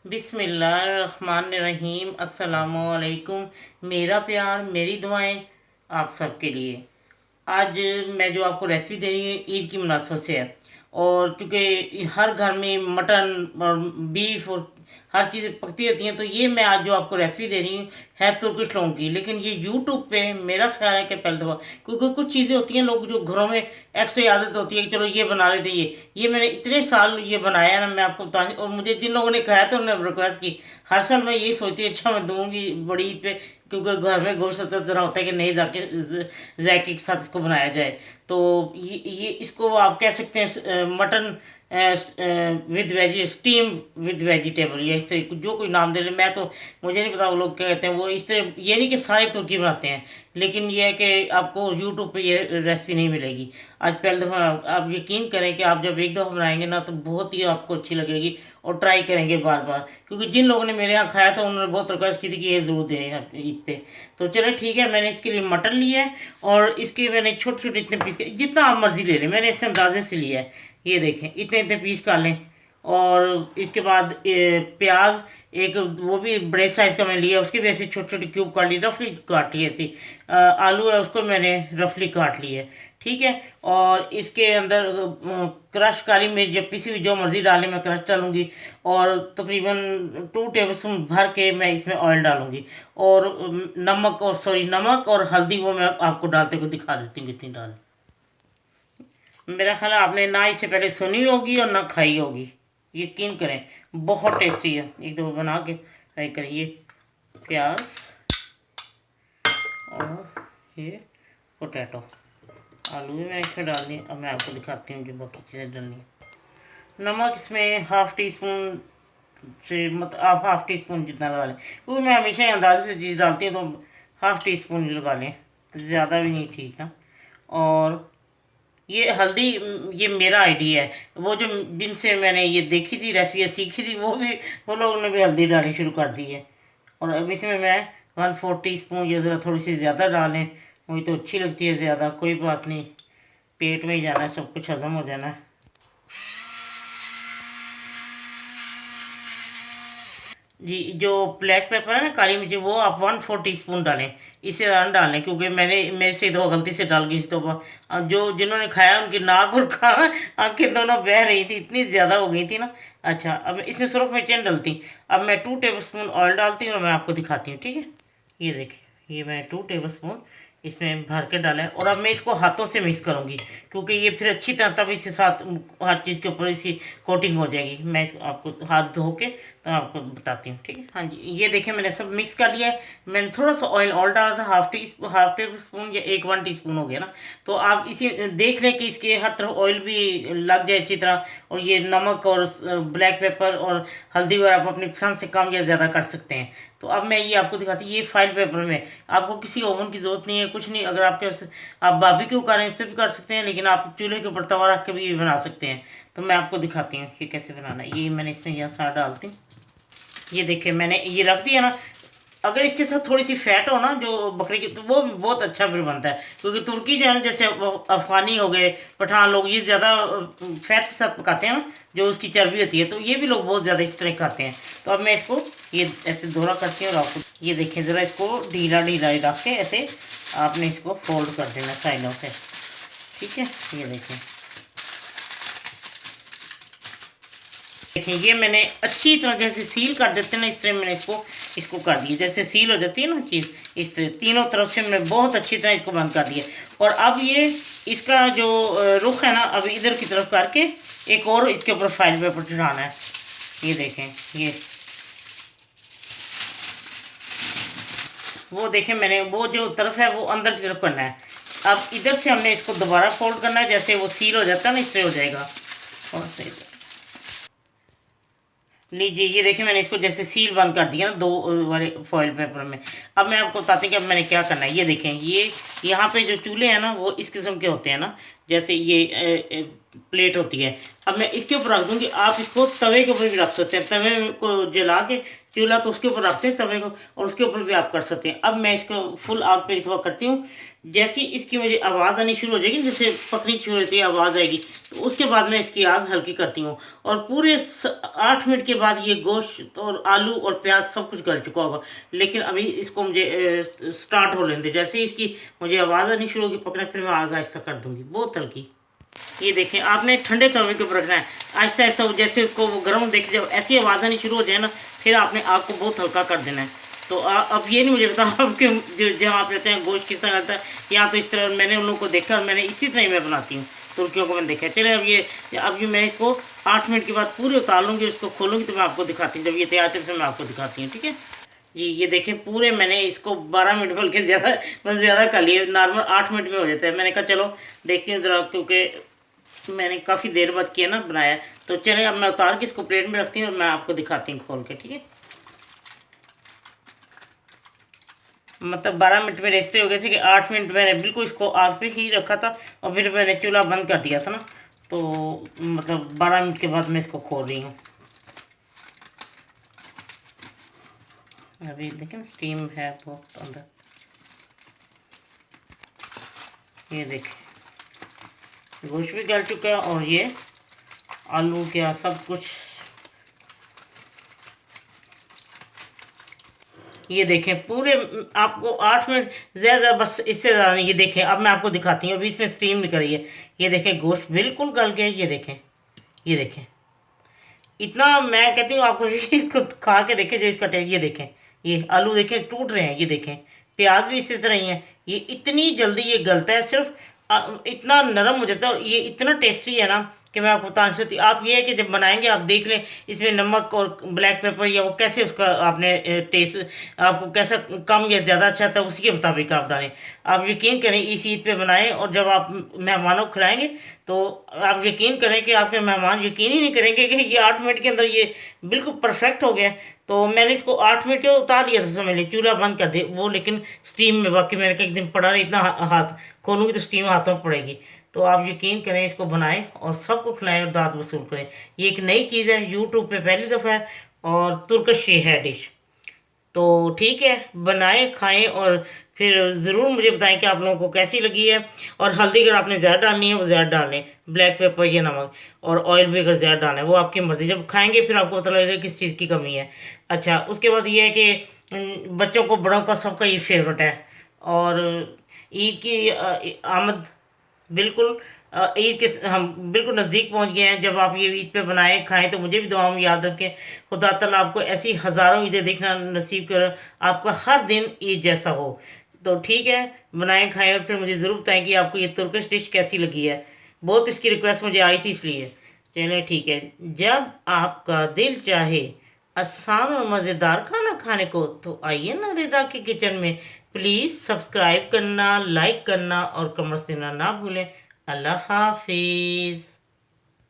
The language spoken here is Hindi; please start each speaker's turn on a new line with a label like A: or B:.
A: बिस्मिल्लाहिर्रहमानिर्रहीम अस्सलामुअलैकुम। मेरा प्यार मेरी दुआएं आप सबके लिए। आज मैं जो आपको रेसिपी दे रही हूँ ईद की मुनासबत से है। और चूँकि हर घर में मटन और बीफ और हर चीज़ पकती रहती हैं, तो ये मैं आज जो आपको रेसिपी दे रही हूँ है तुर्किश लोगों की, लेकिन ये यूट्यूब पे मेरा ख्याल है कि पहले दफ़ा, क्योंकि कुछ चीज़ें होती हैं लोग जो घरों में एक्स्ट्रा आदत होती है कि चलो ये बना लेते ये मैंने इतने साल ये बनाया ना, मैं आपको बता। और मुझे जिन लोगों ने खाया था उन्होंने रिक्वेस्ट की। हर साल मैं यही सोचती हूँ अच्छा मैं दूंगी बड़ी ईद पे, क्योंकि घर में गोश्त तरह होता है कि नहीं जाके जायके के साथ इसको बनाया जाए। तो ये इसको आप कह सकते हैं mutton with veggie steam with vegetable, या इस तरह जो कोई नाम दे ले, मैं तो मुझे नहीं पता वो लोग क्या कहते हैं। वो इस तरह ये नहीं कि सारे तुर्की बनाते हैं, लेकिन ये है कि आपको यूट्यूब पे ये रेसिपी नहीं मिलेगी। आज पहले दफ़ा आप यकीन करें कि आप जब एक दफ़ा बनाएंगे ना तो बहुत ही आपको अच्छी लगेगी और ट्राई करेंगे बार बार, क्योंकि जिन लोगों ने मेरे यहाँ खाया था उन्होंने बहुत रिक्वेस्ट की थी कि ये ज़रूर दें आप ईद पे। तो चलो ठीक है, मैंने इसके लिए मटन लिया है और इसके मैंने छोटे छोटे इतने पीस जितना आप मर्ज़ी ले लें, मैंने इस अंदाजे से लिया है। ये देखें इतने इतने पीस कर लें। और इसके बाद प्याज एक वो भी बड़े साइज़ का मैंने लिया, उसके भी ऐसे छोटे छोटे क्यूब काट लिए, रफली काट लिए ऐसे। आलू है उसको मैंने रफली काट लिया है, ठीक है। और इसके अंदर क्रश काली मिर्च या पिसी हुई जो मर्ज़ी डालें, मैं क्रश डालूंगी। और तकरीबन 2 टेबल स्पून भर के मैं इसमें ऑयल डालूंगी। और नमक और हल्दी वो मैं आपको डालते हुए दिखा देती हूँ कितनी डाल। मेरा ख्याल है आपने ना इससे पहले सुनी होगी और ना खाई होगी, यकीन करें बहुत टेस्टी है। एक दफ़ा बना के ट्राई करिए। प्याज और ये पोटैटो, आलू भी मैंने इसमें डाल दिए। अब मैं आपको दिखाती हूँ जो बाकी चीज़ें डालनी है। नमक इसमें हाफ़ टी स्पून से मतलब आप हाफ़ टी स्पून जितना लगा लें, क्योंकि मैं हमेशा अंदाजे से चीज़ डालती हूँ, तो हाफ़ टी स्पून लगा लें, ज़्यादा भी नहीं, ठीक है। और ये हल्दी, ये मेरा आइडिया है। वो जो जिनसे मैंने ये देखी थी रेसिपी सीखी थी, वो लोगों ने भी हल्दी डालनी शुरू कर दी है। और अब इसमें मैं 1/4 टी स्पून, या ज़रा थोड़ी सी ज़्यादा डालें, मुझे तो अच्छी लगती है ज़्यादा, कोई बात नहीं, पेट में ही जाना है, सब कुछ हज़म हो जाना है। जी, जो ब्लैक पेपर है ना, काली मिर्च, वो आप 1/4 टी स्पून डालें, इससे ज़्यादा ना डालें, क्योंकि मेरे से दो गलती से डाल गई थी। तो जो जिन्होंने खाया उनकी नाक और आंखें दोनों बह रही थी, इतनी ज़्यादा हो गई थी ना। अच्छा, अब इसमें सिर्फ मैं चैन डालती। अब मैं 2 टेबल स्पून ऑयल डालती हूँ और मैं आपको दिखाती हूँ, ठीक है। ये देखिए, ये मैं 2 टेबल स्पून इसमें भर के डाला है। और अब मैं इसको हाथों से मिक्स करूँगी, क्योंकि ये फिर अच्छी तरह तब इसके साथ हर चीज़ के ऊपर इसकी कोटिंग हो जाएगी। मैं आपको हाथ धो के तो आपको बताती हूँ, ठीक है। हाँ जी, ये देखिए मैंने सब मिक्स कर लिया है। मैंने थोड़ा सा ऑयल और डाला था, हाफ टेबल स्पून या 1 टी स्पून हो गया ना। तो आप इसी देख लें कि इसके हर तरफ ऑयल भी लग जाए अच्छी तरह। और ये नमक और ब्लैक पेपर और हल्दी वगैरह आप अपनी पसंद से कम या ज़्यादा कर सकते हैं। तो अब मैं ये आपको दिखाती हूँ, ये फाइल पेपर में आपको किसी ओवन की ज़रूरत नहीं है, कुछ नहीं। अगर आपके पास आप बारबेक्यू करें उस पर भी कर सकते हैं, लेकिन आप चूल्हे के ऊपर तवा रख के भी बना सकते हैं। तो मैं आपको दिखाती हूँ कि कैसे बनाना है। ये मैंने इसमें यहाँ सारा डालती हूँ। ये देखिए मैंने ये रख दिया ना। अगर इसके साथ थोड़ी सी फैट हो ना जो बकरे की, तो वो भी बहुत अच्छा फिर बनता है, क्योंकि तुर्की जो है ना, जैसे अफगानी हो गए, पठान लोग, ये ज़्यादा फैट के साथ पकाते हैं ना, जो उसकी चर्बी होती है, तो ये भी लोग बहुत ज़्यादा इस तरह खाते हैं। तो अब मैं इसको ये ऐसे दोहरा करती हूँ और आपको ये देखिए, ज़रा इसको ढीला ढीला रख के ऐसे आपने इसको फोल्ड कर देना साइडों से, ठीक है। ये देखें, देखिए ये मैंने अच्छी तरह जैसे सील कर देते हैं ना, इस तरह मैंने इसको कर दिया, जैसे सील हो जाती है ना चीज़, इस तरह तीनों तरफ से मैंने बहुत अच्छी तरह इसको बंद कर दिया। और अब ये इसका जो रुख है ना, अब इधर की तरफ करके एक और इसके ऊपर फाइल पेपर चढ़ाना है। ये देखें, ये वो देखें, मैंने वो जो तरफ है वो अंदर की तरफ करना है। अब इधर से हमने इसको दोबारा फोल्ड करना है, जैसे वो सील हो जाता है ना, इस तरह हो जाएगा। और लीजिए, ये देखिए मैंने इसको जैसे सील बंद कर दिया ना दो वाले फॉइल पेपर में। अब मैं आपको बताती हूँ कि अब मैंने क्या करना है। ये देखें, ये यहाँ पे जो चूल्हे हैं ना वो इस किस्म के होते हैं ना, जैसे ये प्लेट होती है। अब मैं इसके ऊपर रख दूँगी, आप इसको तवे के ऊपर भी रख सकते हैं, तवे को जला के चूल्हा तो उसके ऊपर रखते हैं तवे को, और उसके ऊपर भी आप कर सकते हैं। अब मैं इसको फुल आग पे इतवा करती हूँ जैसी इसकी मुझे आवाज़ आनी शुरू हो जाएगी, जैसे पकनी शुरू होती है आवाज़ आएगी, तो उसके बाद मैं इसकी आग हल्की करती हूँ। और पूरे 8 मिनट के बाद ये गोश्त और आलू और प्याज सब कुछ गल चुका होगा। लेकिन अभी इसको मुझे स्टार्ट हो लेने दें। जैसे ही इसकी मुझे आवाज़ आनी शुरू होगी पकना, फिर मैं आग आहिस्ता कर दूँगी, बहुत हल्की। ये देखें, आपने ठंडे तवे के ऊपर रखना है, आहिस्ता आहिस्ता जैसे उसको वो गर्म देखिए, जब ऐसी आवाज़ आनी शुरू हो जाए ना, फिर आपने आग को बहुत हल्का कर देना है। तो अब ये नहीं मुझे पता आपके जो जहाँ आप रहते हैं गोश्त किस तरह रहता है, या तो इस तरह मैंने उन लोगों को देखा और मैंने इसी तरह ही मैं बनाती हूँ, तुर्कियों को मैंने देखा। चले अब ये मैं इसको 8 मिनट के बाद पूरे उतार लूँगी, उसको खोलूँगी तो मैं आपको दिखाती हूँ। जब ये तैयार है फिर मैं आपको दिखाती हूँ, ठीक है जी। ये देखें, पूरे मैंने इसको 12 मिनट बल्कि ज़्यादा, बस ज़्यादा कर लिए, नॉर्मल 8 मिनट में हो जाता है। मैंने कहा चलो देखती हूँ ज़रा, क्योंकि मैंने काफ़ी देर बाद किया ना बनाया। तो चलिए अब मैं उतार के इसको प्लेट में रखती हूँ और मैं आपको दिखाती हूँ खोल के, ठीक है। मतलब 12 मिनट में रेस्ते हो गए थे कि 8 मिनट मैंने बिल्कुल इसको आग पे ही रखा था और फिर मैंने चूल्हा बंद कर दिया था ना। तो मतलब 12 मिनट के बाद मैं इसको खोल रही हूँ। अभी देखें स्टीम है बहुत अंदर, ये देखें गोश्त भी गल चुका है और ये आलू क्या सब कुछ। ये देखें पूरे आपको 8 मिनट ज़्यादा, बस इससे ज़्यादा नहीं। ये देखें अब मैं आपको दिखाती हूँ, अभी इसमें स्टीम निकल रही है। ये देखें गोश्त बिल्कुल गल गया। ये देखें, ये देखें, इतना मैं कहती हूँ आपको इसको खा के देखें जो इसका टेस्ट। ये देखें, ये आलू देखें टूट रहे हैं। ये देखें प्याज भी इसी तरह ही है। ये इतनी जल्दी ये गलता है, सिर्फ इतना नरम हो जाता है और ये इतना टेस्टी है ना कि मैं आपको बता नहीं सकती। आप ये है कि जब बनाएंगे आप देख लें इसमें नमक और ब्लैक पेपर या वो कैसे उसका आपने टेस्ट आपको कैसा कम या ज़्यादा अच्छा था, उसी के मुताबिक आप डालें। आप यकीन करें इस ईद पे बनाएं और जब आप मेहमानों को खिलाएंगे तो आप यकीन करें कि आपके मेहमान यकीन ही नहीं करेंगे कि ये 8 मिनट के अंदर ये बिल्कुल परफेक्ट हो गया। तो मैंने इसको 8 मिनट के उतार लिया था, समझ लीजिए चूल्हा बंद कर दे वो, लेकिन स्टीम में। बाकी मैंने कहा एक दिन पड़ा रही, इतना हाथ खोलूँगी तो स्टीम हाथों में पड़ेगी। तो आप यकीन करें इसको बनाएं और सबको खिलाएं और दाद वसूल करें। ये एक नई चीज़ है, यूट्यूब पे पहली दफ़ा है और तुर्किश है डिश। तो ठीक है, बनाएं खाएं और फिर ज़रूर मुझे बताएं कि आप लोगों को कैसी लगी है। और हल्दी अगर आपने ज़्यादा डालनी है वो ज़्यादा डालें, ब्लैक पेपर या नमक, और ऑयल भी अगर ज़्यादा डालना है वो आपकी मर्ज़ी। जब खाएंगे फिर आपको पता लगेगा किस चीज़ की कमी है। अच्छा, उसके बाद ये है कि बच्चों को बड़ों का सबका ये फेवरेट है। और ईद की आमद बिल्कुल, ईद के हम बिल्कुल नज़दीक पहुंच गए हैं। जब आप ये ईद पे बनाएं खाएं तो मुझे भी दुआओं में याद रखें। खुदा ताला आपको ऐसी हज़ारों ईदें देखना नसीब कर, आपका हर दिन ईद जैसा हो। तो ठीक है, बनाएं खाएं और फिर मुझे ज़रूर बताएं कि आपको ये तुर्किश डिश कैसी लगी है। बहुत इसकी रिक्वेस्ट मुझे आई थी इसलिए। चलिए ठीक है, जब आपका दिल चाहे आसान और मज़ेदार खाना खाने को तो आइए ना रिदा के किचन में। प्लीज़ सब्सक्राइब करना, लाइक करना और कमेंट्स देना ना भूलें। अल्लाह हाफिज़।